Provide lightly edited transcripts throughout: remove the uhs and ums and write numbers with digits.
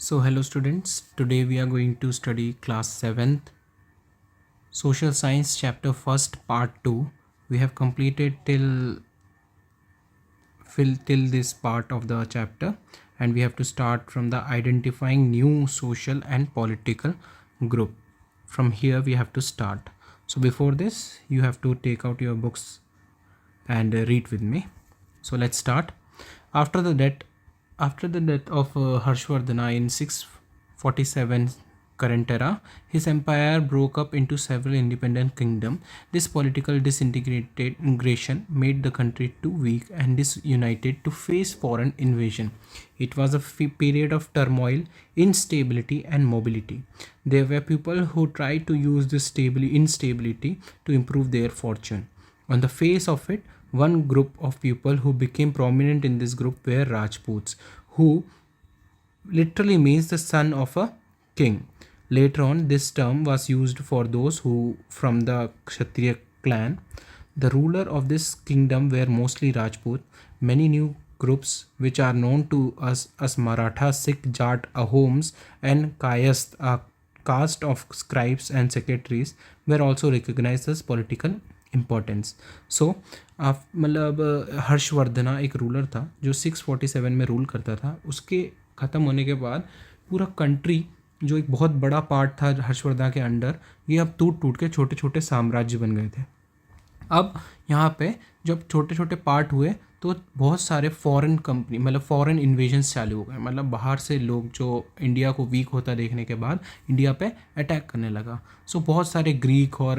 So hello students, today we are going to study class 7th social science chapter 1st part 2. We have completed till this part of the chapter, and we have to start from the identifying new social and political group. From here we have to start. So before this you have to take out your books and read with me. So let's start. After the death after the death of Harshvardhana in 647 current era, his empire broke up into several independent kingdoms. This political disintegration made the country too weak and disunited to face foreign invasion. It was a period of turmoil, instability, and mobility. There were people who tried to use this instability to improve their fortune. On the face of it, one group of people who became prominent in this group were Rajputs, who literally means the son of a king. Later on, this term was used for those who from the Kshatriya clan. The ruler of this kingdom were mostly Rajput. Many new groups which are known to us as Maratha, Sikh, Jat, Ahoms, and Kayast, a caste of scribes and secretaries, were also recognized as political importance. So आप मतलब हर्षवर्धना एक ruler था जो 647 में rule करता था. उसके ख़त्म होने के बाद पूरा कंट्री जो एक बहुत बड़ा पार्ट था हर्षवर्धना के अंडर, ये अब टूट टूट के छोटे छोटे साम्राज्य बन गए थे. अब यहाँ पे जब छोटे छोटे पार्ट हुए तो बहुत सारे फॉरेन कंपनी मतलब फॉरेन इन्वेजन्स चालू हो गए. मतलब बाहर से लोग जो इंडिया को वीक होता देखने के बाद इंडिया पे अटैक करने लगा. सो बहुत सारे ग्रीक और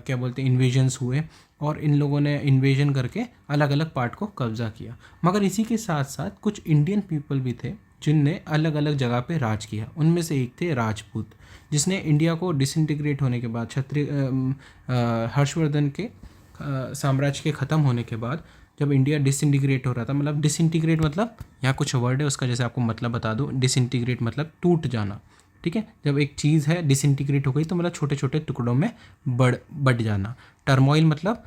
क्या बोलते हैं इन्वेजन्स हुए और इन लोगों ने इन्वेजन करके अलग अलग पार्ट को कब्जा किया. मगर इसी के साथ साथ कुछ इंडियन पीपल भी थे जिनने अलग अलग जगह पे राज किया. उनमें से एक थे राजपूत, जिसने इंडिया को डिसइंटीग्रेट होने के बाद हर्षवर्धन के साम्राज्य के ख़त्म होने के बाद जब इंडिया डिसइंटीग्रेट हो रहा था, मतलब डिसइंटीग्रेट मतलब यहाँ कुछ वर्ड है उसका जैसे आपको मतलब बता दूँ. डिसइंटीग्रेट मतलब टूट जाना. ठीक है, जब एक चीज़ है डिसइंटीग्रेट हो गई तो मतलब छोटे छोटे टुकड़ों में बढ़ जाना. टर्मोइल मतलब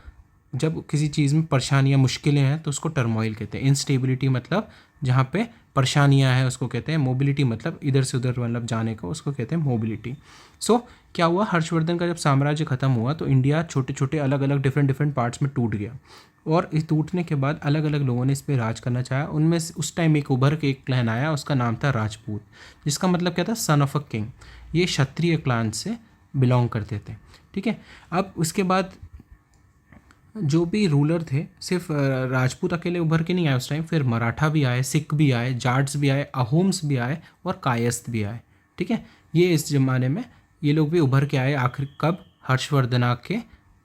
जब किसी चीज़ में परेशानियाँ मुश्किलें हैं तो उसको टर्मोइल कहते हैं. इंस्टेबिलिटी मतलब जहाँ पे परेशानियाँ हैं उसको कहते हैं. मोबिलिटी मतलब इधर से उधर मतलब जाने को, उसको कहते हैं मोबिलिटी. सो क्या हुआ, हर्षवर्धन का जब साम्राज्य ख़त्म हुआ तो इंडिया छोटे छोटे अलग अलग डिफरेंट पार्ट्स में टूट गया. और इस टूटने के बाद अलग अलग लोगों ने इस पर राज करना चाहा. उनमें से उस टाइम एक उभर के एक क्लैन आया, उसका नाम था राजपूत, जिसका मतलब क्या था, सन ऑफ अ किंग. ये क्षत्रिय क्लान से बिलोंग करते थे. ठीक है, अब उसके बाद जो भी रूलर थे सिर्फ राजपूत अकेले उभर के नहीं आए उस टाइम. फिर मराठा भी आए, सिख भी आए, जाट्स भी आए, अहोम्स भी आए और कायस्थ भी आए. ठीक है, ये इस ज़माने में ये लोग भी उभर के आए. आखिर कब, हर्षवर्धना के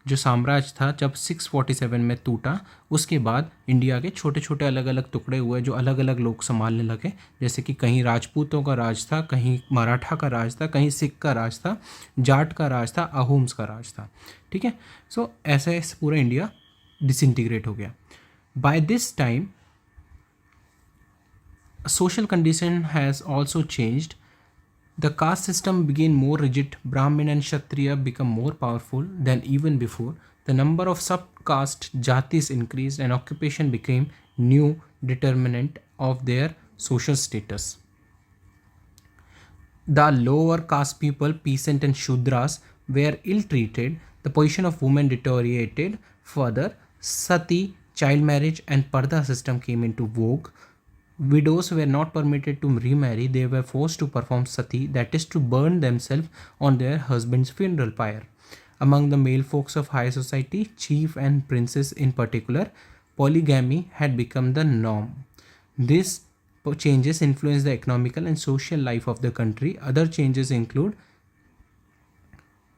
जो साम्राज्य था जब 647 में टूटा, उसके बाद इंडिया के छोटे छोटे अलग अलग टुकड़े हुए जो अलग अलग लोग संभालने लगे. जैसे कि कहीं राजपूतों का राज था, कहीं मराठा का राज था, कहीं सिख का राज था, जाट का राज था, अहोम्स का राज था. ठीक है, सो ऐसे पूरा इंडिया डिसइंटीग्रेट हो गया. By this time social condition has also changed. The caste system became more rigid. Brahmin and Kshatriya become more powerful than even before. The number of sub-caste jatis increased and occupation became new determinant of their social status. The lower caste people, peasant and Shudras, were ill-treated. The position of women deteriorated further. Sati, child marriage and Parda system came into vogue. Widows were not permitted to remarry. They were forced to perform sati, that is to burn themselves on their husband's funeral pyre. Among the male folks of high society, chief and princes in particular, polygamy had become the norm. These changes influenced the economical and social life of the country. Other changes include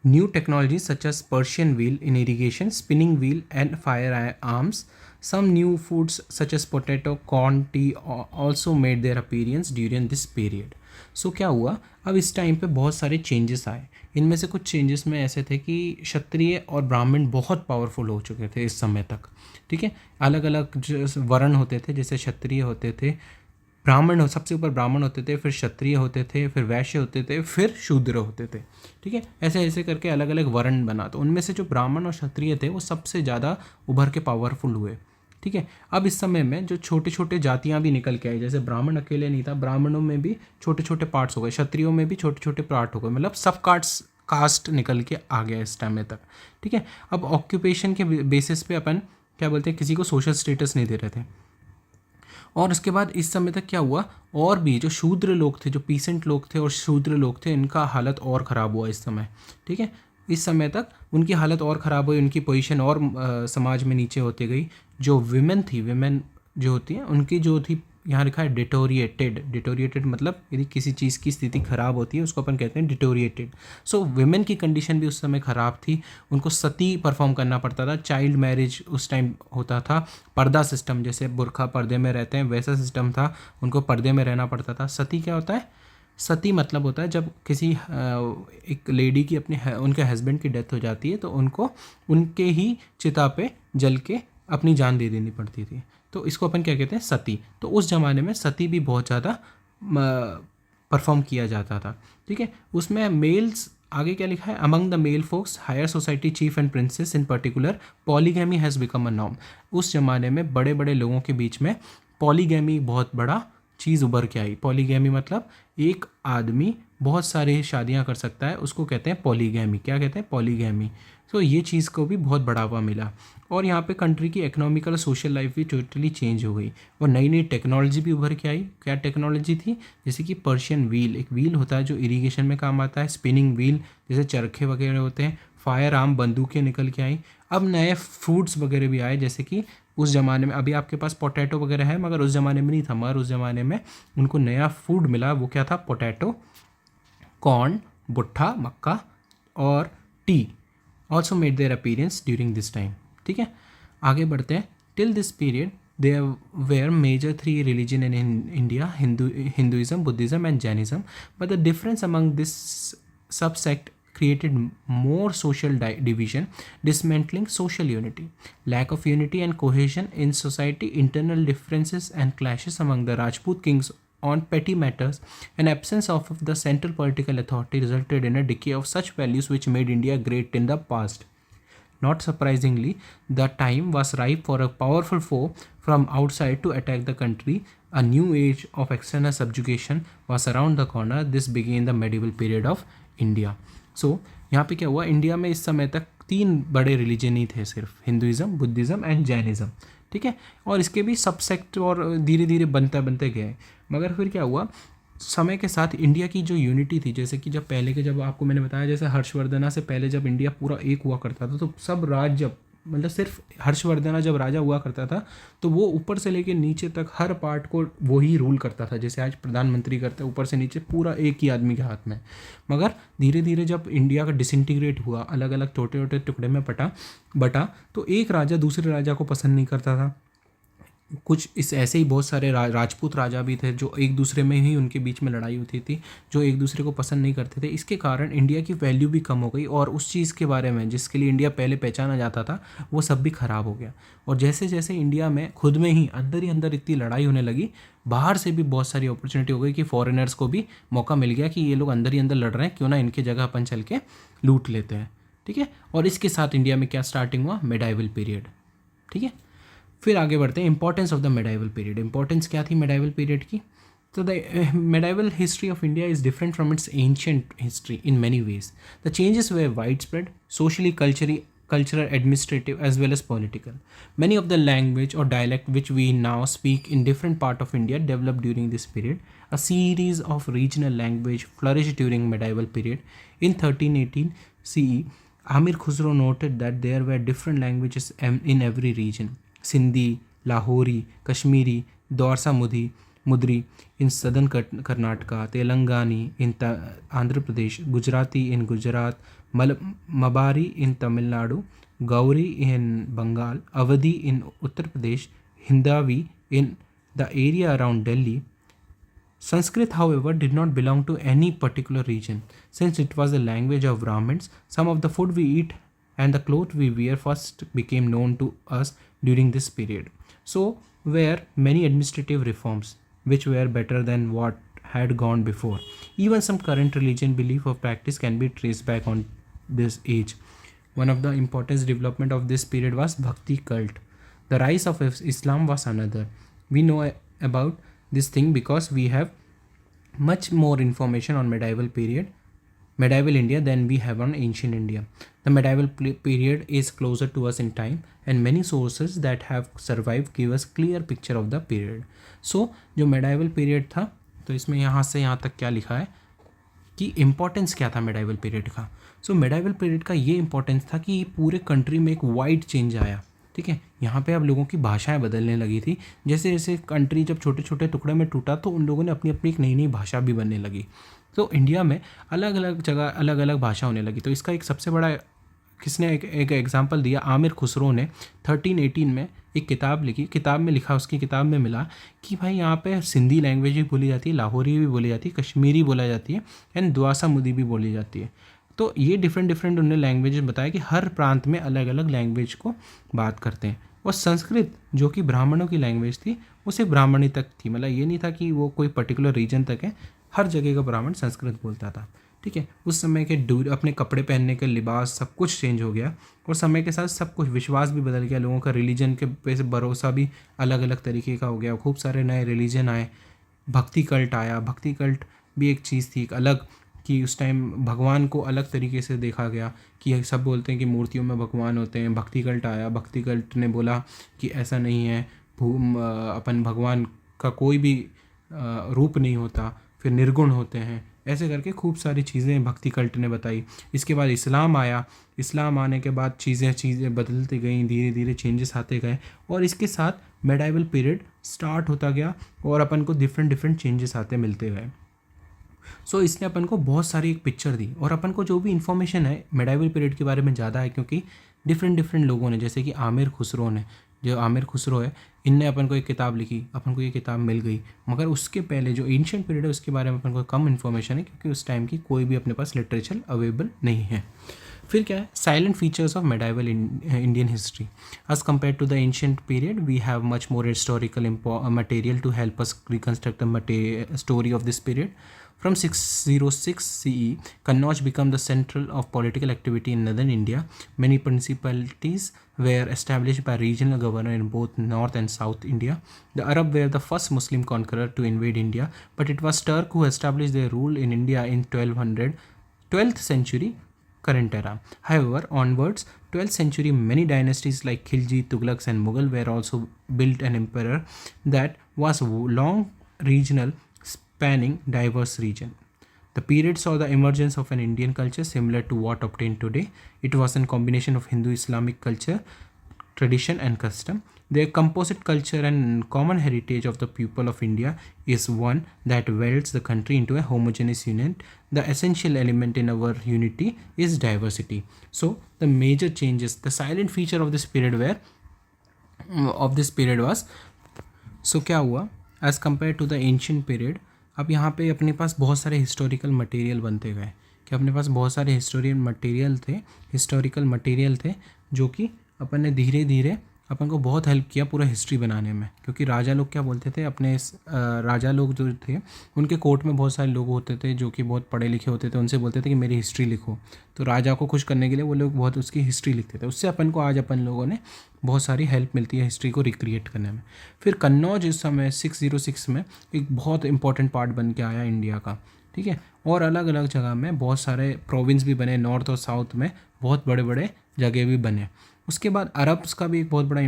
new technologies such as Persian wheel in irrigation, spinning wheel and firearms. Some new foods such as potato, corn, tea also made their appearance during this period. So क्या हुआ, अब इस time पे बहुत सारे changes आए. इनमें से कुछ चेंजेस में ऐसे थे कि क्षत्रिय और ब्राह्मण बहुत पावरफुल हो चुके थे इस समय तक. ठीक है, अलग अलग वर्ण होते थे, जैसे क्षत्रिय होते थे, ब्राह्मण सबसे ऊपर ब्राह्मण होते थे, फिर क्षत्रिय होते थे, फिर वैश्य होते थे, फिर शूद्र होते थे. ठीक है, ऐसे ऐसे करके अलग अलग वर्ण बना. तो उनमें से जो ब्राह्मण और क्षत्रिय थे वो सबसे ज़्यादा उभर के पावरफुल हुए ठीक है। अब इस समय में जो छोटे छोटे जातियाँ भी निकल के आई, जैसे ब्राह्मण अकेले नहीं था, ब्राह्मणों में भी छोटे छोटे पार्ट्स हो गए, क्षत्रियों में भी छोटे छोटे पार्ट हो गए, मतलब सब कास्ट निकल के आ गया इस टाइम में तक, ठीक है। अब ऑक्यूपेशन के बेसिस पे अपन क्या बोलते हैं, किसी को सोशल स्टेटस नहीं दे रहे थे। और उसके बाद इस समय तक क्या हुआ, और भी जो शूद्र लोग थे, जो पीसेंट लोग थे और शूद्र लोग थे, इनका हालत और ख़राब हुआ इस समय, ठीक है। इस समय तक उनकी हालत और ख़राब हुई, उनकी पोजीशन और समाज में नीचे होती गई। जो विमेन जो होती हैं उनकी जो थी, यहाँ लिखा है डिटोरिएटेड मतलब यदि किसी चीज़ की स्थिति खराब होती है उसको अपन कहते हैं डिटोरिएटेड। सो विमेन की कंडीशन भी उस समय ख़राब थी, उनको सती परफॉर्म करना पड़ता था, चाइल्ड मैरिज उस टाइम होता था, पर्दा सिस्टम, जैसे बुर्खा पर्दे में रहते हैं वैसा सिस्टम था, उनको पर्दे में रहना पड़ता था। सती क्या होता है, सती मतलब होता है जब किसी एक लेडी की उनके हस्बैंड की डेथ हो जाती है तो उनको उनके ही चिता पे जल के अपनी जान दे देनी पड़ती थी, तो इसको अपन क्या कहते हैं, सती। तो उस ज़माने में सती भी बहुत ज़्यादा परफॉर्म किया जाता था, ठीक है। उसमें मेल्स, आगे क्या लिखा है, among the male folks higher society chief and princes in particular polygamy has become a norm. उस ज़माने में बड़े बड़े लोगों के बीच में पॉलीगैमी बहुत बड़ा चीज़ उभर के आई। पॉलीगैमी मतलब एक आदमी बहुत सारी शादियां कर सकता है, उसको कहते हैं पॉलीगैमी। क्या कहते हैं, पॉलीगैमी। तो ये चीज़ को भी बहुत बढ़ावा मिला और यहाँ पे कंट्री की इकोनॉमिकल और सोशल लाइफ भी टोटली चेंज हो गई और नई नई टेक्नोलॉजी भी उभर के आई। क्या टेक्नोलॉजी थी, जैसे कि पर्शियन व्हील, एक व्हील होता है जो इरिगेशन में काम आता है, स्पिनिंग व्हील जैसे चरखे वगैरह होते हैं, फायर आर्म बंदूकें निकल के आई। अब नए फ्रूट्स वगैरह भी आए, जैसे कि उस ज़माने में, अभी आपके पास पोटैटो वगैरह है मगर उस ज़माने में नहीं था, मगर उस ज़माने में उनको नया फूड मिला, वो क्या था, पोटैटो, कॉर्न, भुट्टा, मक्का और tea also made their appearance during this time, ठीक है। आगे बढ़ते हैं। Till this period there were major 3 religion in India, Hinduism, Buddhism and Jainism, but the difference among this subsect created more social division, dismantling social unity. Lack of unity and cohesion in society, internal differences and clashes among the Rajput kings on petty matters, and absence of the central political authority resulted in a decay of such values which made India great in the past. Not surprisingly, the time was ripe for a powerful foe from outside to attack the country. A new age of external subjugation was around the corner. This began the medieval period of India. सो यहाँ पे क्या हुआ, India में इस समय तक 3 बड़े religion ही थे सिर्फ, हिंदुइज्म, बुद्धिज़्म एंड जैनिज़्म, ठीक है। और इसके भी सबसेक्ट और धीरे धीरे बनते गए, मगर फिर क्या हुआ, समय के साथ इंडिया की जो यूनिटी थी, जैसे कि जब आपको मैंने बताया, जैसे हर्षवर्धना से पहले जब इंडिया पूरा एक हुआ करता था तो सब राज्य, मतलब सिर्फ हर्षवर्धना जब राजा हुआ करता था तो वो ऊपर से लेके नीचे तक हर पार्ट को वो ही रूल करता था, जैसे आज प्रधानमंत्री करते हैं, ऊपर से नीचे पूरा एक ही आदमी के हाथ में। मगर धीरे धीरे जब इंडिया का डिसइंटीग्रेट हुआ, अलग अलग छोटे छोटे टुकड़े में बटा, तो एक राजा दूसरे राजा को पसंद नहीं करता था। कुछ इस ऐसे ही बहुत सारे राजपूत राजा भी थे जो एक दूसरे में ही, उनके बीच में लड़ाई होती थी, जो एक दूसरे को पसंद नहीं करते थे। इसके कारण इंडिया की वैल्यू भी कम हो गई और उस चीज़ के बारे में जिसके लिए इंडिया पहले पहचाना जाता था वो सब भी ख़राब हो गया। और जैसे जैसे इंडिया में खुद में ही अंदर इतनी लड़ाई होने लगी, बाहर से भी बहुत सारी अपॉर्चुनिटी हो गई कि फॉरेनर्स को भी मौका मिल गया कि ये लोग अंदर ही अंदर लड़ रहे हैं, क्यों ना इनके जगह अपन चल के लूट लेते हैं, ठीक है। और इसके साथ इंडिया में क्या स्टार्टिंग हुआ, मेडाइवल पीरियड, ठीक है। फिर आगे बढ़ते हैं, importance of the medieval period. Importance क्या थी मेडाइवल पीरियड की, तो the medieval history of India is different from its ancient history in many ways. The changes way wide spread, socially, cultural, administrative as well as political. Many of the language or dialect which we now speak in different part of India developed during this period. A series of regional language flourished during medieval period. In 1318 CE, Amir Khusro noted that there were different languages in every region. Sindhi, Lahori, Kashmiri, Dorsa Mudri in southern Karnataka, Telangani in Andhra Pradesh, Gujarati in Gujarat, Mabari in Tamil Nadu, Gauri in Bengal, Awadhi in Uttar Pradesh, Hindavi in the area around Delhi. Sanskrit, however, did not belong to any particular region, since it was the language of Brahmins. Some of the food we eat and the clothes we wear first became known to us during this period. So were many administrative reforms, which were better than what had gone before. Even some current religion belief or practice can be traced back on this age. One of the important development of this period was Bhakti cult. The rise of Islam was another. We know about this thing because we have much more information on medieval India than we have on ancient India. The medieval period is closer to us in time, and many sources that have survived give us clear picture of the period. So जो medieval period था, तो इसमें यहाँ से यहाँ तक क्या लिखा है कि इम्पोर्टेंस क्या था मेडाइवल पीरियड का. सो मेडाइवल पीरियड का ये इंपॉर्टेंस था कि पूरे कंट्री में एक वाइड चेंज आया. ठीक है, यहाँ पे अब लोगों की भाषाएं बदलने लगी थी. जैसे जैसे कंट्री जब छोटे छोटे टुकड़े में टूटा तो उन लोगों ने अपनी अपनी एक नई नई भाषा भी बनने लगी. तो इंडिया में अलग अलग जगह अलग अलग भाषा होने लगी. तो इसका एक सबसे बड़ा किसने एक एग्जाम्पल दिया, आमिर खुसरो ने 1318 में एक किताब लिखी. किताब में लिखा, उसकी किताब में मिला कि भाई यहाँ पे सिंधी लैंग्वेज भी बोली जाती है, लाहौरी भी बोली जाती है, कश्मीरी बोला जाती है, एंड दुआसा मुदी भी बोली जाती है. तो ये डिफरेंट डिफरेंट उन्होंने लैंग्वेज बताया कि हर प्रांत में अलग अलग लैंग्वेज को बात करते हैं. और संस्कृत जो कि ब्राह्मणों की लैंग्वेज थी वो सिर्फ ब्राह्मणी तक थी. मतलब ये नहीं था कि वो कोई पर्टिकुलर रीजन तक है, हर जगह का ब्राह्मण संस्कृत बोलता था. ठीक है, उस समय के अपने कपड़े पहनने के लिबास सब कुछ चेंज हो गया. और समय के साथ सब कुछ, विश्वास भी बदल गया, लोगों का रिलीजन के पे भरोसा भी अलग अलग तरीके का हो गया. खूब सारे नए रिलीजन आए, भक्ति कल्ट आया. भक्ति कल्ट भी एक चीज़ थी, एक अलग, कि उस टाइम भगवान को अलग तरीके से देखा गया. कि सब बोलते हैं कि मूर्तियों में भगवान होते हैं. भक्ति कल्ट आया, भक्ति कल्ट ने बोला कि ऐसा नहीं है, अपन भगवान का कोई भी रूप नहीं होता, फिर निर्गुण होते हैं. ऐसे करके खूब सारी चीज़ें भक्ति कल्ट ने बताई. इसके बाद इस्लाम आया. इस्लाम आने के बाद चीज़ें बदलती गई, धीरे धीरे चेंजेस आते गए. और इसके साथ मेडाइवल पीरियड स्टार्ट होता गया और अपन को डिफरेंट चेंजेस आते मिलते गए. सो इसने अपन को बहुत सारी एक पिक्चर दी. और अपन को जो भी इन्फॉर्मेशन है मेडाइवल पीरियड के बारे में ज़्यादा है, क्योंकि डिफरेंट लोगों ने, जैसे कि आमिर खुसरो ने, जो आमिर खुसरो है, इनने अपन को एक किताब लिखी, अपन को ये किताब मिल गई. मगर उसके पहले जो एंशिएंट पीरियड है उसके बारे में अपन को कम इन्फॉर्मेशन है, क्योंकि उस टाइम की कोई भी अपने पास लिटरेचर अवेलेबल नहीं है. फिर क्या है, silent features of medieval Indian history. As compare to the ancient period we have much more historical material to help us reconstruct the story of this period. From 606 CE, Kannauj became the central of political activity in northern India. Many principalities were established by regional governors in both north and south India. The Arab were the first Muslim conqueror to invade India, but it was Turk who established their rule in India in 12th century current era. However, onwards, 12th century, many dynasties like Khilji, Tughlaqs and Mughal were also built an empire that was long regional, spanning diverse region. The period saw the emergence of an Indian culture similar to what obtained today. It was a combination of Hindu-Islamic culture, tradition and custom. Their composite culture and common heritage of the people of India is one that welds the country into a homogeneous unit. The essential element in our unity is diversity. So the major changes, the silent feature of this period was, so क्या हुआ, as compared to the ancient period, अब यहाँ पे अपने पास बहुत सारे historical material बनते गए. कि अपने पास बहुत सारे हिस्टोरिकल मटेरियल थे जो कि अपन ने धीरे धीरे अपन को बहुत हेल्प किया पूरा हिस्ट्री बनाने में. क्योंकि राजा लोग क्या बोलते थे, अपने राजा लोग जो थे उनके कोर्ट में बहुत सारे लोग होते थे जो कि बहुत पढ़े लिखे होते थे. उनसे बोलते थे कि मेरी हिस्ट्री लिखो. तो राजा को खुश करने के लिए वो लोग बहुत उसकी हिस्ट्री लिखते थे. उससे अपन को आज अपन लोगों ने बहुत सारी हेल्प मिलती है हिस्ट्री को रिक्रिएट करने में. फिर कन्नौज इस समय 606 में एक बहुत इंपॉर्टेंट पार्ट बन के आया इंडिया का. ठीक है, और अलग अलग जगह में बहुत सारे प्रोविंस भी बने, नॉर्थ और साउथ में बहुत बड़े बड़े जगह भी बने. उसके बाद अरब्स का भी एक बहुत बड़ा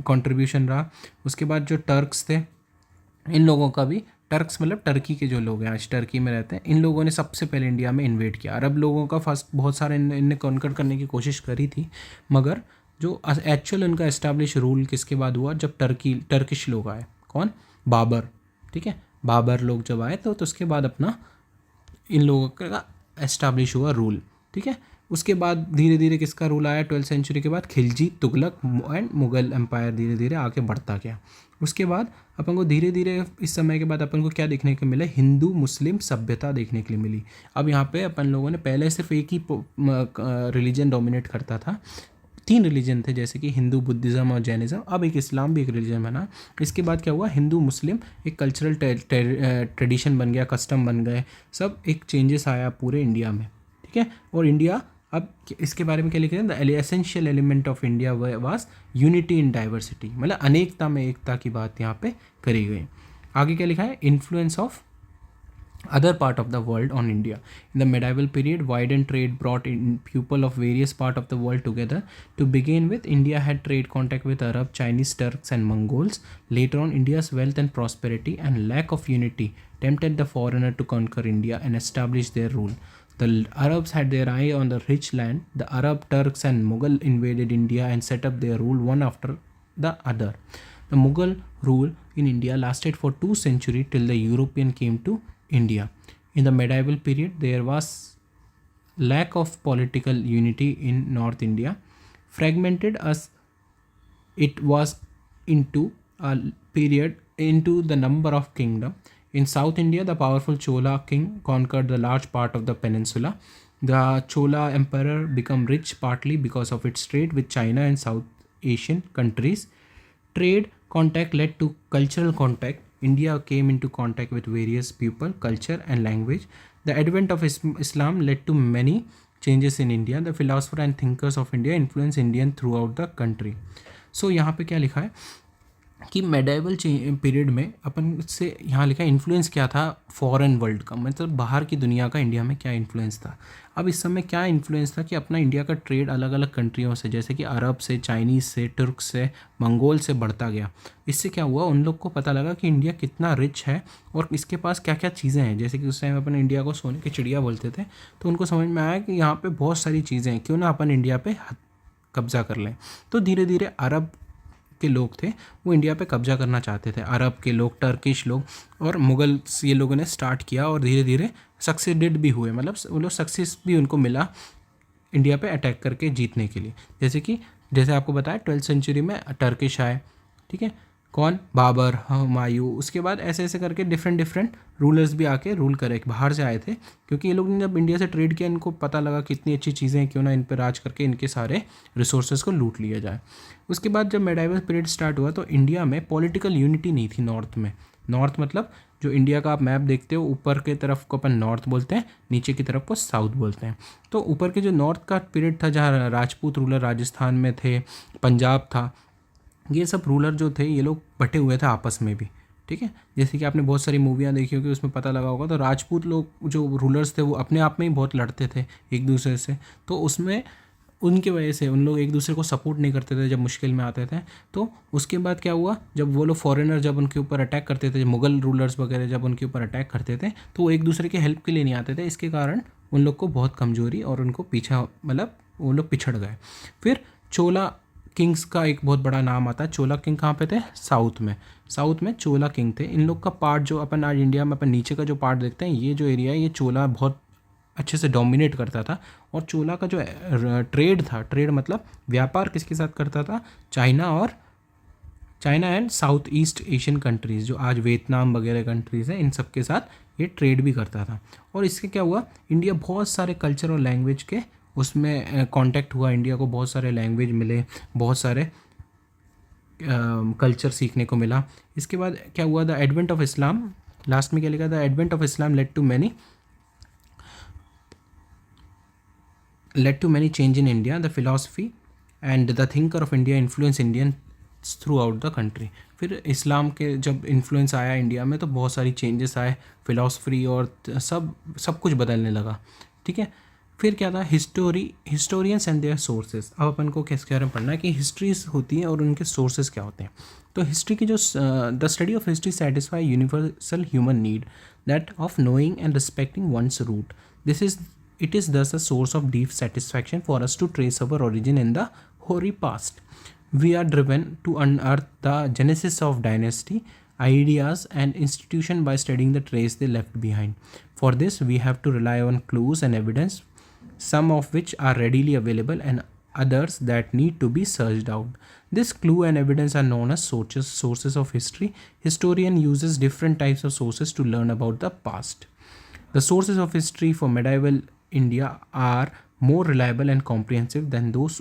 कंट्रीब्यूशन रहा. उसके बाद जो टर्क्स थे, इन लोगों का भी, टर्क्स मतलब टर्की के जो लोग हैं आज टर्की में रहते हैं, इन लोगों ने सबसे पहले इंडिया में इन्वेड किया. अरब लोगों का फर्स्ट बहुत सारे इनने कॉन्कर करने की कोशिश करी थी, मगर जो एक्चुअल उनका एस्टैब्लिश रूल किसके बाद हुआ, जब टर्किश लोग आए. कौन? बाबर. ठीक है, बाबर लोग जब आए तो उसके बाद अपना इन लोगों का एस्टैब्लिश हुआ रूल. ठीक है, उसके बाद धीरे धीरे किसका रूल आया 12th सेंचुरी के बाद, खिलजी, तुगलक एंड मुग़ल एम्पायर धीरे धीरे आके बढ़ता गया. उसके बाद अपन को धीरे धीरे इस समय के बाद अपन को क्या देखने को मिला, हिंदू मुस्लिम सभ्यता देखने के लिए मिली. अब यहाँ पे अपन लोगों ने, पहले सिर्फ एक ही रिलीजन डोमिनेट करता था, 3 रिलीजन थे जैसे कि हिंदू, बुद्धिज़्म और जैनिज़्म. अब एक इस्लाम भी एक रिलीजन बना. इसके बाद क्या हुआ, हिंदू मुस्लिम एक कल्चरल ट्रेडिशन बन गया, कस्टम बन गए, सब एक चेंजेस आया पूरे इंडिया में. ठीक है, और इंडिया अब इसके बारे में क्या लिखा है, the essential element of India was unity in diversity, मतलब अनेकता में एकता की बात यहाँ पे करी गई। आगे क्या लिखा है, influence of other part of the world on India. In the medieval period, widened trade brought in people of various part of the world together. To begin with, India had trade contact with Arab, Chinese, Turks and Mongols. Later on, India's wealth and prosperity and lack of unity tempted the foreigner to conquer India and establish their rule. The Arabs had their eye on the rich land. The Arab, Turks and Mughal invaded India and set up their rule one after the other. The Mughal rule in India lasted for 2 centuries till the European came to India. In the medieval period, there was lack of political unity in North India, fragmented as it was into a period into the number of kingdom. In South India, the powerful Chola king conquered the large part of the peninsula. The Chola emperor became rich partly because of its trade with China and South Asian countries. Trade contact led to cultural contact. India came into contact with various people, culture and language. The advent of Islam led to many changes in India. The philosophers and thinkers of India influenced Indian throughout the country. So यहाँ पे क्या लिखा है कि medieval period में अपन से यहाँ लिखा है इन्फ्लुएंस क्या था फॉरेन वर्ल्ड का, मतलब बाहर की दुनिया का इंडिया में क्या इन्फ्लुएंस था। अब इस समय क्या इन्फ्लुएंस था कि अपना इंडिया का ट्रेड अलग अलग कंट्रियों से, जैसे कि अरब से, चाइनीज़ से, तुर्क से, मंगोल से बढ़ता गया। इससे क्या हुआ, उन लोग को पता लगा कि इंडिया कितना रिच है और इसके पास क्या क्या चीज़ें हैं। जैसे कि उस टाइम अपन इंडिया को सोने की चिड़िया बोलते थे, तो उनको समझ में आया कि यहाँ पर बहुत सारी चीज़ें हैं, क्यों ना अपन इंडिया पर कब्जा कर लें। तो धीरे धीरे अरब के लोग थे वो इंडिया पे कब्जा करना चाहते थे, अरब के लोग, टर्किश लोग और मुग़ल ये लोगों ने स्टार्ट किया और धीरे धीरे सक्सेडेड भी हुए, मतलब वो लोग सक्सेस भी उनको मिला इंडिया पे अटैक करके जीतने के लिए। जैसे आपको बताया 12th सेंचुरी में टर्किश आए, ठीक है, कौन, बाबर, हुमायूं, उसके बाद ऐसे ऐसे करके डिफरेंट रूलर्स भी आके रूल करे, बाहर से आए थे, क्योंकि ये लोग ने जब इंडिया से ट्रेड किया इनको पता लगा कि इतनी अच्छी चीज़ें हैं, क्यों ना इन पर राज करके इनके सारे रिसोर्सेज को लूट लिया जाए। उसके बाद जब मेडाइवल पीरियड स्टार्ट हुआ तो इंडिया में पॉलिटिकल यूनिटी नहीं थी नॉर्थ में। नॉर्थ मतलब जो इंडिया का आप मैप देखते हो, ऊपर के तरफ को अपन नॉर्थ बोलते हैं, नीचे की तरफ को साउथ बोलते हैं। तो ऊपर के जो नॉर्थ का पीरियड था जहाँ राजपूत रूलर राजस्थान में थे, पंजाब था, ये सब रूलर जो थे ये लोग बटे हुए थे आपस में भी, ठीक है। जैसे कि आपने बहुत सारी मूवियाँ देखी होगी, उसमें पता लगा होगा, तो राजपूत लोग जो रूलर्स थे वो अपने आप में ही बहुत लड़ते थे एक दूसरे से। तो उसमें उनकी वजह से उन लोग एक दूसरे को सपोर्ट नहीं करते थे जब मुश्किल में आते थे। तो उसके बाद क्या हुआ, जब वो लोग फॉरेनर जब उनके ऊपर अटैक करते थे, मुग़ल रूलर्स वगैरह जब उनके ऊपर अटैक करते थे, तो वो एक दूसरे के हेल्प के लिए नहीं आते थे। इसके कारण उन लोग को बहुत कमज़ोरी और उनको पीछा, मतलब वो लोग पिछड़ गए। फिर चोला किंग्स का एक बहुत बड़ा नाम आता है। चोला किंग कहाँ पे थे, साउथ में चोला किंग थे। इन लोग का पार्ट जो अपन आज इंडिया में अपन नीचे का जो पार्ट देखते हैं, ये जो एरिया है ये चोला बहुत अच्छे से डोमिनेट करता था। और चोला का जो ट्रेड था, ट्रेड मतलब व्यापार किसके साथ करता था, China and south east Asian countries, जो आज वियतनाम वगैरह कंट्रीज़ हैं, इन सब के साथ ये ट्रेड भी करता था। और इससे क्या हुआ, इंडिया बहुत सारे कल्चर और लैंग्वेज के उसमें कांटेक्ट हुआ, इंडिया को बहुत सारे लैंग्वेज मिले, बहुत सारे कल्चर सीखने को मिला। इसके बाद क्या हुआ, the advent of Islam, last में क्या लिखा, the advent of Islam led to many change in India, the philosophy and the thinker of India influence Indian throughout the country. फिर इस्लाम के जब इन्फ्लुएंस आया इंडिया में तो बहुत सारी चेंजेस आए, फिलॉसफी और सब कुछ बदलने लगा, ठीक है। फिर क्या था, हिस्टोरियंस एंड देयर सोर्सेज। अब अपन को किस बारे में पढ़ना है कि हिस्ट्रीज होती हैं और उनके सोर्सेज क्या होते हैं। तो हिस्ट्री की जो the study of history satisfy universal human need that of knowing and respecting ones root. It is thus a source of deep satisfaction for us to trace our origin in the hoary past. We are driven to unearth the genesis of dynasty, ideas and institution by studying the trace they left behind. For this, we have to rely on clues and evidence, some of which are readily available and others that need to be searched out. This clue and evidence are known as sources of history. Historian uses different types of sources to learn about the past. The sources of history for medieval India are more reliable and comprehensive than those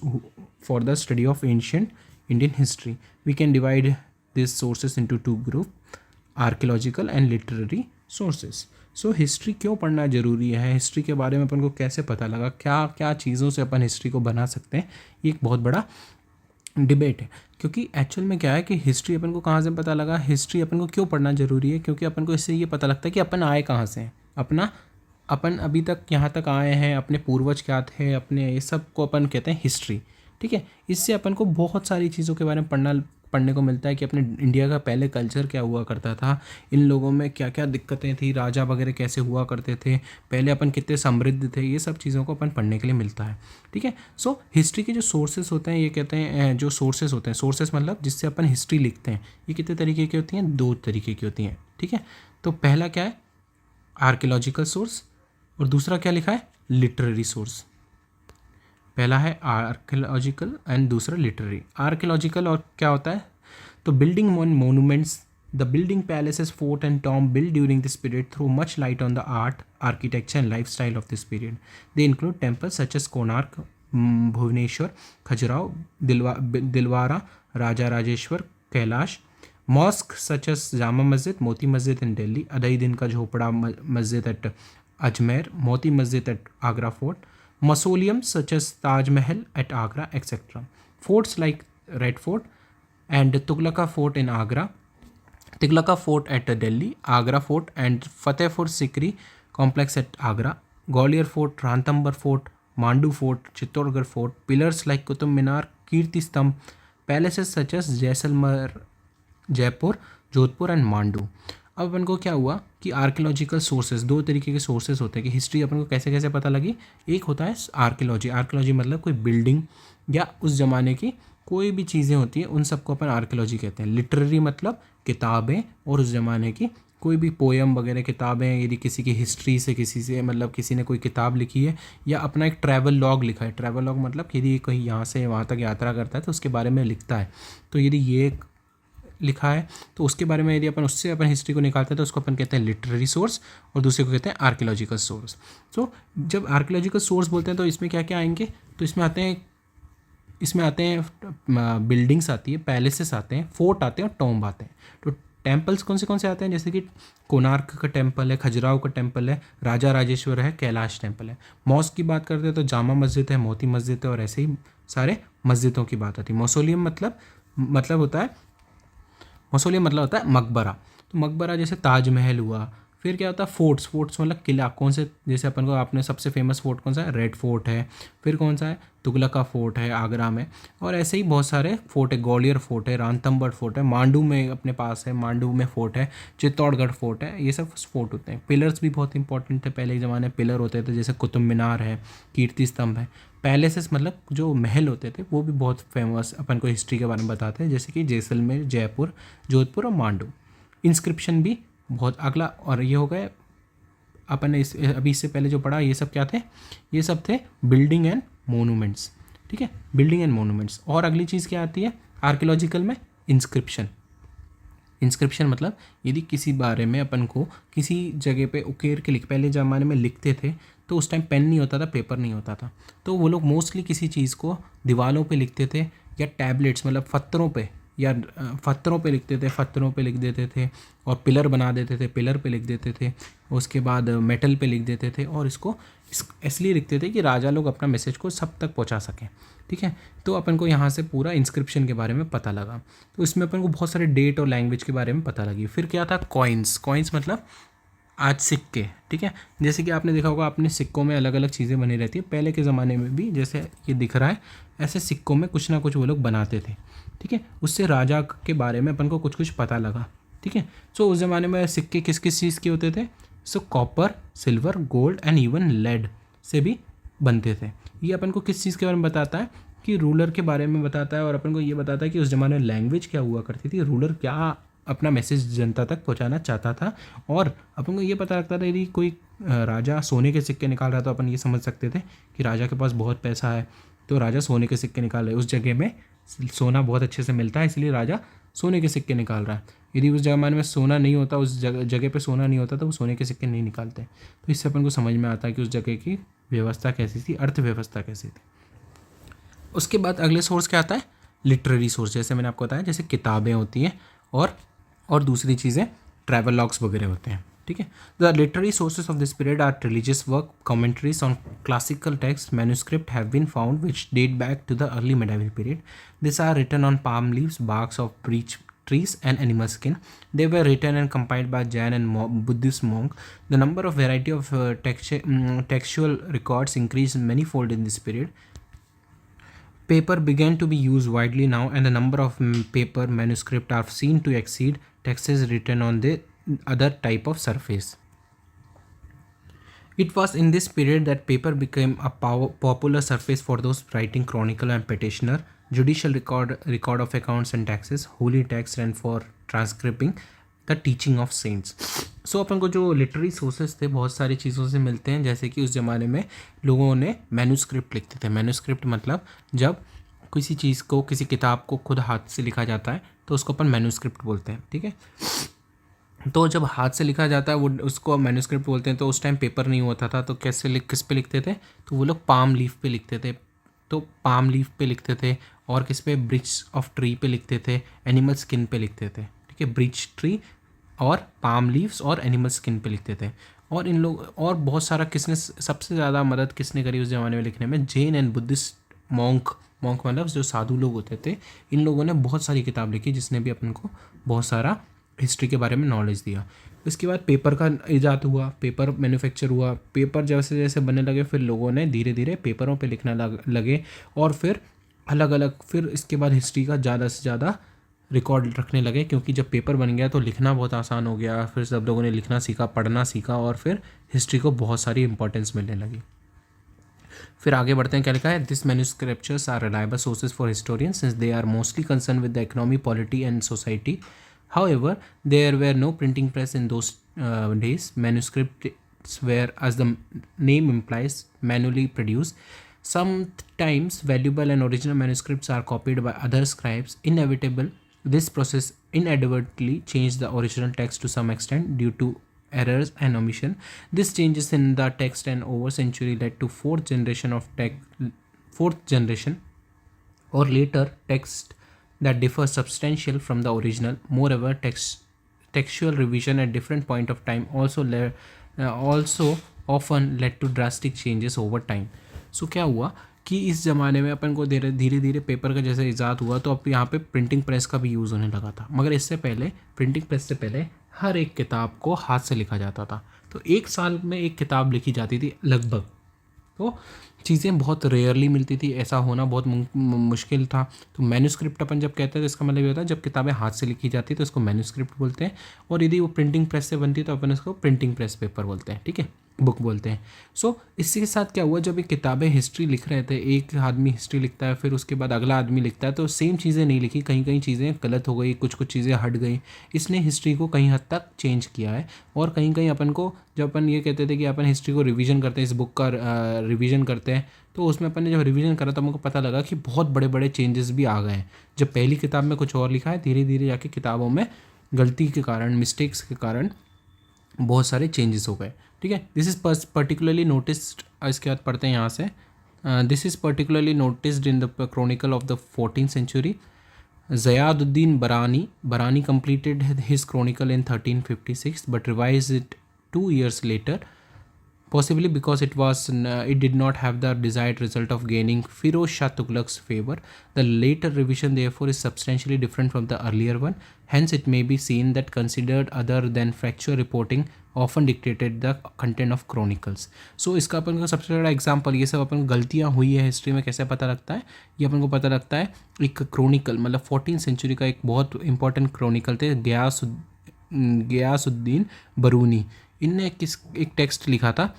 for the study of ancient Indian history. We can divide these sources into two groups, archaeological and literary sources. So history क्यों पढ़ना ज़रूरी है, history के बारे में अपन को कैसे पता लगा, क्या क्या चीज़ों से अपन हिस्ट्री को बना सकते हैं, ये एक बहुत बड़ा डिबेट है। क्योंकि एक्चुअल में क्या है कि हिस्ट्री अपन को कहाँ से पता लगा, हिस्ट्री अपन को क्यों पढ़ना ज़रूरी है, क्योंकि अपन को इससे ये पता लगता है कि अपन आए कहाँ से हैं, अपन अभी तक यहाँ तक आए हैं, अपने पूर्वज क्या थे, अपने ये सब को अपन कहते हैं हिस्ट्री। ठीक है, इससे अपन को बहुत सारी चीज़ों के बारे में पढ़ने को मिलता है कि अपने इंडिया का पहले कल्चर क्या हुआ करता था, इन लोगों में क्या क्या दिक्कतें थी, राजा वगैरह कैसे हुआ करते थे, पहले अपन कितने समृद्ध थे, ये सब चीज़ों को अपन पढ़ने के लिए मिलता है। ठीक है, सो हिस्ट्री के जो सोर्सेस होते हैं, ये कहते हैं जो सोर्सेस होते हैं, सोर्सेस मतलब जिससे अपन हिस्ट्री लिखते हैं, ये कितने तरीके की होती हैं, 2 तरीके की होती हैं। ठीक है, तो पहला क्या है, आर्कियोलॉजिकल सोर्स, और दूसरा क्या लिखा है, लिटरेरी सोर्स। पहला है आर्कियोलॉजिकल एंड दूसरा लिटरेरी। आर्कियोलॉजिकल और क्या होता है, तो building monuments, the building palaces, fort and tomb build during this period throw much light on the art, architecture and life style of this period. They include temples such as Konark, Bhubaneswar, Khajuraho, Dilwara, Raja Rajeshwar, Kailash, mosque such as Jama Masjid, Moti मस्जिद इन दिल्ली, अदई दिन का झोपड़ा मस्जिद eight Ajmer, Moti Masjid at Agra fort, mausoleums such as Taj Mahal at Agra, etc. Forts like Red Fort and Tughlaka Fort in Agra, Tughlaka Fort at Delhi, Agra Fort and Fatehpur Sikri complex at Agra, Gwalior Fort, Ranthambore Fort, Mandu Fort, Chittorgarh Fort, pillars like Qutub Minar, Kirti Stambh, palaces such as Jaisalmer, Jaipur, Jodhpur and Mandu. अब अपन को क्या हुआ कि archaeological sources, 2 तरीके के sources होते हैं कि हिस्ट्री अपन को कैसे कैसे पता लगी। एक होता है आर्कियोलॉजी, आर्कियोलॉजी मतलब कोई बिल्डिंग या उस ज़माने की कोई भी चीज़ें होती हैं, उन सबको अपन आर्कियोलॉजी कहते हैं। लिटरेरी मतलब किताबें और उस ज़माने की कोई भी पोएम वगैरह किताबें, यदि किसी की हिस्ट्री से किसी से मतलब किसी ने कोई किताब लिखी है या अपना एक ट्रैवल लॉग लिखा है। ट्रैवल लॉग मतलब यदि कहीं यहाँ से वहाँ तक यात्रा करता है तो उसके बारे में लिखता है, तो यदि ये लिखा है तो उसके बारे में यदि अपन उससे अपन हिस्ट्री को निकालते हैं तो उसको अपन कहते हैं लिटरेरी सोर्स, और दूसरे को कहते हैं आर्कियोलॉजिकल सोर्स। तो जब आर्कियोलॉजिकल सोर्स बोलते हैं तो इसमें क्या क्या आएंगे, तो इसमें आते हैं बिल्डिंग्स आती है, पैलेसेस आते हैं, फोर्ट आते हैं और टॉम्ब आते हैं। तो टेम्पल्स कौन से आते हैं, जैसे कि कोणार्क का टेम्पल है, खजुराहो का टेम्पल है, राजा राजेश्वर है, कैलाश टेम्पल है। मॉस्क की बात करते हैं तो जामा मस्जिद है, मोती मस्जिद है, और ऐसे ही सारे मस्जिदों की बात आती है। मौसोलियम मतलब होता है, मौसोलियम मतलब होता है मकबरा। तो मकबरा जैसे ताजमहल हुआ। फिर क्या होता है, फोर्ट्स मतलब किला। कौन से, जैसे अपन को आपने सबसे फेमस फोर्ट कौन सा है, रेड फोर्ट है। फिर कौन सा है, तुगलक का फोर्ट है आगरा में, और ऐसे ही बहुत सारे फोर्ट है। ग्वालियर फोर्ट है, रणथंभौर फोर्ट है, मांडू में अपने पास है, मांडू में फोर्ट है, चित्तौड़गढ़ फोर्ट है। ये सब फोर्ट होते हैं। पिलर्स भी बहुत इंपॉर्टेंट थे, पहले के ज़माने में पिलर होते थे, जैसे कुतुब मीनार है, कीर्ति स्तंभ है। पैलेसेस मतलब जो महल होते थे वो भी बहुत फेमस अपन को हिस्ट्री के बारे में बताते हैं, जैसे कि जैसलमेर, जयपुर, जोधपुर और मांडू। इंस्क्रिप्शन भी बहुत अगला, और ये हो गए अपन ने अभी इससे पहले जो पढ़ा, ये सब क्या थे, ये सब थे बिल्डिंग एंड मोनूमेंट्स। ठीक है, बिल्डिंग एंड मोनूमेंट्स। और अगली चीज़ क्या आती है आर्कियोलॉजिकल में, इंस्क्रिप्शन। इंस्क्रिप्शन मतलब यदि किसी बारे में अपन को किसी जगह पे उकेर के पहले ज़माने में लिखते थे तो उस टाइम पेन नहीं होता था, पेपर नहीं होता था, तो वो लोग मोस्टली किसी चीज़ को दीवारों पे लिखते थे या टैबलेट्स मतलब पत्थरों पे लिखते थे, पत्थरों पे लिख देते थे, और पिलर बना देते थे, पिलर पे लिख देते थे, उसके बाद मेटल पे लिख देते थे, और इसको इसलिए लिखते थे कि राजा लोग अपना मैसेज को सब तक पहुंचा सकें। ठीक है, तो अपन को यहाँ से पूरा इंस्क्रिप्शन के बारे में पता लगा। तो इसमें अपन को बहुत सारे डेट और लैंग्वेज के बारे में पता लगी। फिर क्या था, कॉइन्स मतलब आज सिक्के। ठीक है, जैसे कि आपने देखा होगा, अपने सिक्कों में अलग अलग चीज़ें बनी रहती है। पहले के ज़माने में भी जैसे ये दिख रहा है, ऐसे सिक्कों में कुछ ना कुछ वो लोग बनाते थे। ठीक है, उससे राजा के बारे में अपन को कुछ कुछ पता लगा। ठीक है, सो उस ज़माने में सिक्के किस किस चीज़ के होते थे, so copper, silver, gold and even lead से भी बनते थे। ये अपन को किस चीज़ के बारे में बताता है, कि रूलर के बारे में बताता है, और अपन को ये बताता है कि उस ज़माने में लैंग्वेज क्या हुआ करती थी, रूलर क्या अपना मैसेज जनता तक पहुंचाना चाहता था। और अपन को ये पता लगता था यदि कोई राजा सोने के सिक्के निकाल रहा था, तो अपन ये समझ सकते थे कि राजा के पास बहुत पैसा है, तो राजा सोने के सिक्के निकाल रहे, उस जगह में सोना बहुत अच्छे से मिलता है, इसलिए राजा सोने के सिक्के निकाल रहा है। यदि उस ज़माने में सोना नहीं होता, उस जगह पे सोना नहीं होता, तो वो सोने के सिक्के नहीं निकालते। तो इससे अपन को समझ में आता है कि उस जगह की व्यवस्था कैसी थी, अर्थव्यवस्था कैसी थी। उसके बाद अगले सोर्स क्या आता है, लिटरेरी सोर्स। जैसे मैंने आपको बताया, जैसे किताबें होती हैं और दूसरी चीज़ें ट्रैवल लॉग्स वगैरह होते हैं। ठीक है. The literary sources of this period are religious work, commentaries on classical text, manuscript have been found which date back to the early medieval period. These are written on palm leaves, barks of beech trees, and animal skin. They were written and compiled by Jain and Buddhist monk. The number of variety of textual records increased manifold in this period. Paper began to be used widely now, and the number of paper manuscripts are seen to exceed texts written on the other type of surface. It was in this period that paper became a popular surface for those writing chronicle and petitioner, judicial record of accounts and taxes, holy text, and for transcribing the teaching of saints. So अपन को जो literary sources थे बहुत सारी चीज़ों से मिलते हैं, जैसे कि उस ज़माने में लोगों ने मैन्युस्क्रिप्ट लिखते थे. मैन्युस्क्रिप्ट मतलब जब किसी चीज़ को, किसी किताब को खुद हाथ से लिखा जाता है तो उसको अपन मैन्युस्क्रिप्ट बोलते हैं. ठीक है, तो जब हाथ से लिखा जाता है वो उसको मैन्युस्क्रिप्ट बोलते हैं. तो उस टाइम पेपर नहीं होता था, तो किस पे लिखते थे? तो वो लोग पाम लीफ पे लिखते थे. तो पाम लीफ पे लिखते थे, और किस पे? ब्रिच ऑफ ट्री पे लिखते थे, एनिमल स्किन पे लिखते थे. ठीक है, ब्रिच ट्री और पाम लीव्स और एनिमल स्किन पे लिखते थे. और इन लोग और बहुत सारा किसने सबसे ज़्यादा मदद किसने करी उस ज़माने में लिखने में? जैन एंड बुद्धिस्ट मॉन्क मतलब जो साधु लोग होते थे, इन लोगों ने बहुत सारी किताब लिखी जिसने भी अपन को बहुत सारा हिस्ट्री के बारे में नॉलेज दिया. इसके बाद पेपर का ईजाद हुआ, पेपर मैन्युफैक्चर हुआ. पेपर जैसे जैसे बनने लगे फिर लोगों ने धीरे धीरे पेपरों पे लिखना लगे, और फिर अलग अलग, फिर इसके बाद हिस्ट्री का ज़्यादा से ज़्यादा रिकॉर्ड रखने लगे, क्योंकि जब पेपर बन गया तो लिखना बहुत आसान हो गया. फिर सब लोगों ने लिखना सीखा, पढ़ना सीखा, और फिर हिस्ट्री को बहुत सारी इंपॉर्टेंस मिलने लगी. फिर आगे बढ़ते हैं, क्या लिखा है? This manuscripts are reliable sources for historians since they are mostly concern with the economy, polity and society. However, there were no printing press in those days. Manuscripts were, as the name implies, manually produced. Sometimes valuable and original manuscripts are copied by other scribes. This process inadvertently changed the original text to some extent due to errors and omission. This changes in the text and over century led to fourth generation or later text that differ substantial from the original. Moreover, textual revision at different point of time also often led to drastic changes over time. So क्या हुआ कि इस ज़माने में अपन को धीरे धीरे paper का जैसे ईजाद हुआ तो अब यहाँ पे प्रिंटिंग प्रेस का भी यूज़ होने लगा था. मगर इससे पहले, प्रिंटिंग प्रेस से पहले, हर एक किताब को हाथ से लिखा जाता था. तो एक साल में एक किताब लिखी जाती थी लगभग. तो चीज़ें बहुत रेयरली मिलती थी, ऐसा होना बहुत मुश्किल था. तो मैन्युस्क्रिप्ट अपन जब कहते हैं तो इसका मतलब ये होता है जब किताबें हाथ से लिखी जाती है तो इसको मैन्युस्क्रिप्ट बोलते हैं, और यदि वो प्रिंटिंग प्रेस से बनती है तो अपन इसको प्रिंटिंग प्रेस पेपर बोलते हैं. ठीक है, बुक बोलते हैं. सो इसी के साथ क्या हुआ, जब ये किताबें हिस्ट्री लिख रहे थे, एक आदमी हिस्ट्री लिखता है, फिर उसके बाद अगला आदमी लिखता है, तो सेम चीज़ें नहीं लिखी, कहीं कहीं चीज़ें गलत हो गई, कुछ चीज़ें हट गई. इसने हिस्ट्री को कहीं हद तक चेंज किया है. और कहीं कहीं अपन को, जब अपन ये कहते थे कि अपन हिस्ट्री को रिवीजन करते हैं, इस बुक का रिवीजन करते हैं, तो उसमें अपन ने जब रिवीजन करा तो हमको पता लगा कि बहुत बड़े बड़े चेंजेस भी आ गए हैं. जब पहली किताब में कुछ और लिखा है, धीरे धीरे जाके किताबों में गलती के कारण, मिस्टेक्स के कारण बहुत सारे चेंजेस हो गए. ठीक है, दिस इज़ पर्टिकुलरली नोटिस्ड. इसके बाद पढ़ते हैं यहाँ से. This is particularly noticed in the Chronicle of the 14th century. Ziauddin Barani completed his chronicle in 1356 but revised it 2 years later, possibly because it did not have the desired result of gaining Firoz Shah Tughlaq's favor. The later revision therefore is substantially different from the earlier one. Hence it may be seen that considered other than factual reporting often dictated the content of chronicles. So इसका अपन का सबसे बड़ा example, ये सब अपन को गलतियाँ हुई है हिस्ट्री में कैसे पता लगता है? ये अपन को पता लगता है एक क्रोनिकल, मतलब 14th century का एक बहुत इंपॉर्टेंट क्रोनिकल थे, गयासुद्दीन बरूनी. इनने एक टेक्स्ट लिखा था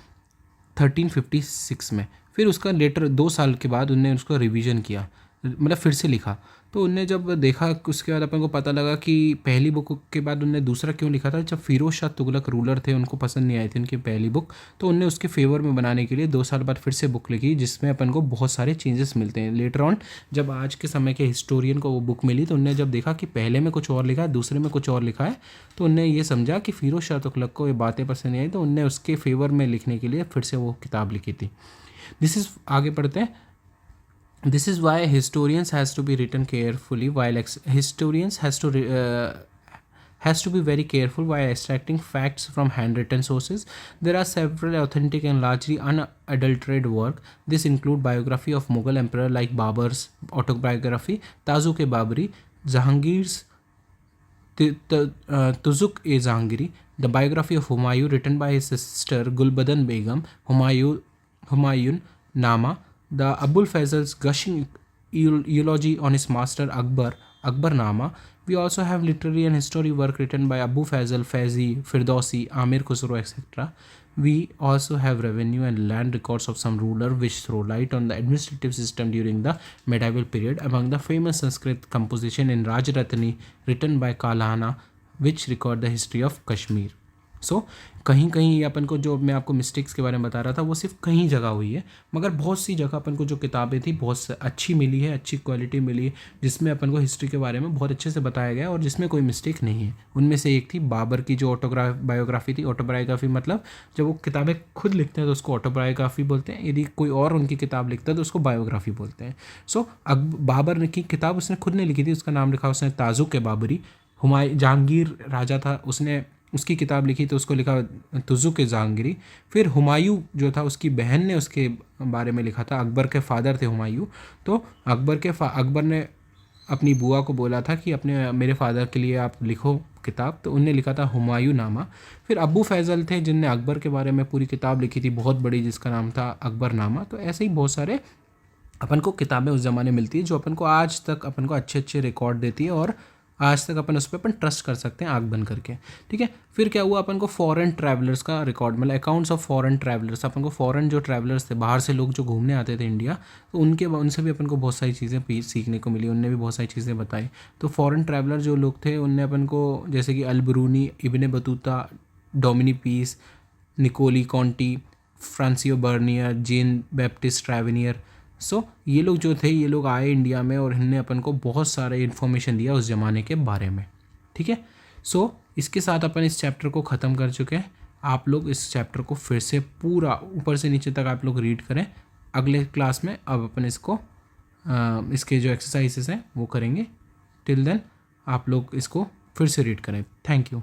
1356 में. फिर उसका लेटर 2 साल के बाद उनने उसको रिवीजन किया, मतलब फिर से लिखा. तो उनने जब देखा, उसके बाद अपन को पता लगा कि पहली बुक के बाद उनने दूसरा क्यों लिखा था. जब फिरोज शाह तुगलक रूलर थे, उनको पसंद नहीं आई थी उनकी पहली बुक, तो उनने उसके फेवर में बनाने के लिए 2 साल बाद फिर से बुक लिखी, जिसमें अपन को बहुत सारे चेंजेस मिलते हैं. लेटर ऑन जब आज के समय के हिस्टोरियन को वो बुक मिली तो उनने जब देखा कि पहले में कुछ और लिखा है, दूसरे में कुछ और लिखा है, तो उनने ये समझा कि फिरोज शाह तुगलक को ये बातें पसंद नहीं आई, तो उनने उसके फेवर में लिखने के लिए फिर से वो किताब लिखी थी. दिस इज़, आगे पढ़ते हैं. This is why historians has to be written carefully while historians has to be very careful while extracting facts from handwritten sources. There are several authentic and largely unadulterated work. This include biography of Mughal emperor like Babur's autobiography, Tazuk-e-Babri, Jahangir's Tuzuk-e-Jahangiri, the biography of Humayun written by his sister Gulbadan Begum, Humayun Nama, the Abul Fazl's gushing eulogy on his master Akbar, Akbarnama. We also have literary and history work written by Abu Fazl, Faizi, Firdausi, Amir Khusro, etc. We also have revenue and land records of some ruler which throw light on the administrative system during the medieval period. Among the famous Sanskrit composition in Rajratni written by Kalhana, which record the history of Kashmir. सो कहीं कहीं अपन को जो मैं आपको mistakes के बारे में बता रहा था वो सिर्फ कहीं जगह हुई है, मगर बहुत सी जगह अपन को जो किताबें थी बहुत अच्छी मिली है, अच्छी क्वालिटी मिली है, जिसमें अपन को हिस्ट्री के बारे में बहुत अच्छे से बताया गया और जिसमें कोई मिस्टेक नहीं है। उनमें से एक थी बाबर की जो बायोग्राफी थी। ऑटोबायोग्राफी मतलब जब वो किताबें खुद लिखते हैं तो उसको ऑटोबायोग्राफी बोलते हैं, यदि कोई और उनकी किताब लिखता है तो उसको बायोग्राफी बोलते हैं। सो बाबर की किताब उसने खुद ने लिखी थी, उसका नाम लिखा उसने ताजुक-ए-बाबरी। जहांगीर राजा था, उसने उसकी किताब लिखी तो उसको लिखा तुजुक-ए-जहांगीरी। फिर हुमायूं जो था उसकी बहन ने उसके बारे में लिखा था, अकबर के फादर थे हुमायूं, तो अकबर ने अपनी बुआ को बोला था कि अपने मेरे फादर के लिए आप लिखो किताब, तो उनने लिखा था हुमायूं नामा। फिर अबू फैज़ल थे जिनने अकबर के बारे में पूरी किताब लिखी थी बहुत बड़ी, जिसका नाम था अकबरनामा। तो ऐसे ही बहुत सारे अपन को किताबें उस ज़माने मिलती है जो अपन को आज तक अपन को अच्छे अच्छे रिकॉर्ड देती है और आज तक अपन उस पर अपन ट्रस्ट कर सकते हैं आँख बंद करके, ठीक है। फिर क्या हुआ, अपन को फॉरेन ट्रैवलर्स का रिकॉर्ड मतलब अकाउंट्स ऑफ फॉरेन ट्रैवलर्स। अपन को फॉरेन जो ट्रैवलर्स थे, बाहर से लोग जो घूमने आते थे इंडिया, तो उनसे भी अपन को बहुत सारी चीज़ें सीखने को मिली, उनने भी बहुत सारी चीज़ें बताई। तो फॉरेन ट्रैवलर जो लोग थे उनने अपन को जैसे कि Al-Biruni, Ibn Battuta, Duminy piece, निकोली कॉन्टी, फ्रांसियो Bernier, जेन बैप्टिस्ट ट्रैवेनियर। सो ये लोग जो थे, ये लोग आए इंडिया में और इनने अपन को बहुत सारे इन्फॉर्मेशन दिया उस ज़माने के बारे में, ठीक है। सो इसके साथ अपन इस चैप्टर को ख़त्म कर चुके हैं। आप लोग इस चैप्टर को फिर से पूरा ऊपर से नीचे तक आप लोग रीड करें। अगले क्लास में अब अपन इसको इसके जो एक्सरसाइजेस हैं वो करेंगे। टिल देन आप लोग इसको फिर से रीड करें। Thank you.